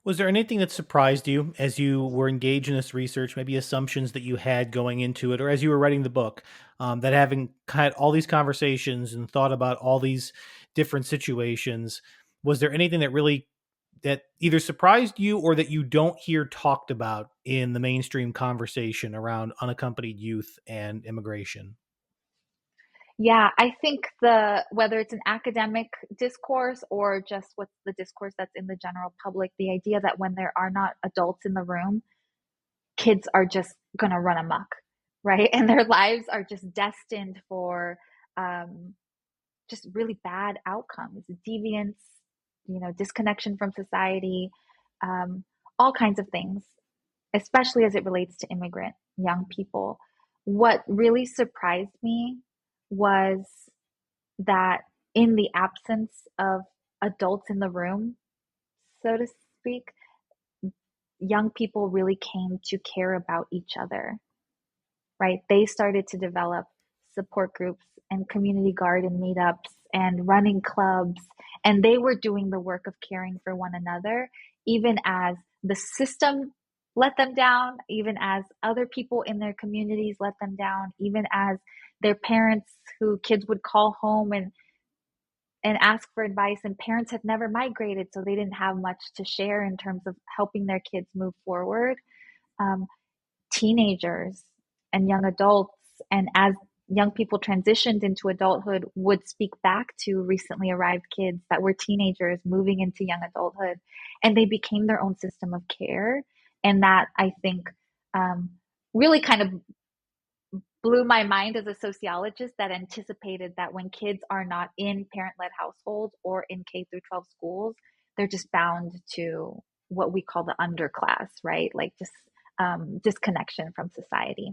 Was there anything that surprised you as you were engaged in this research, maybe assumptions that you had going into it, or as you were writing the book, that having had all these conversations and thought about all these different situations, was there anything that really that either surprised you or that you don't hear talked about in the mainstream conversation around unaccompanied youth and immigration? Yeah, I think the whether it's an academic discourse or just what's the discourse that's in the general public, the idea that when there are not adults in the room, kids are just gonna run amok, right? And their lives are just destined for um, just really bad outcomes, deviance, disconnection from society, um, all kinds of things, especially as it relates to immigrant young people. What really surprised me was that in the absence of adults in the room, so to speak, young people really came to care about each other, right? They started to develop support groups and community garden meetups and running clubs, and they were doing the work of caring for one another, even as the system let them down, even as other people in their communities let them down, even as their parents who kids would call home and ask for advice, and parents had never migrated, so they didn't have much to share in terms of helping their kids move forward. um, Teenagers and young adults, and as young people transitioned into adulthood, would speak back to recently arrived kids that were teenagers moving into young adulthood, and they became their own system of care. And that, I think, um, really kind of blew my mind as a sociologist, that anticipated that when kids are not in parent-led households or in K through 12 schools, they're just bound to what we call the underclass, right? Like just disconnection from society.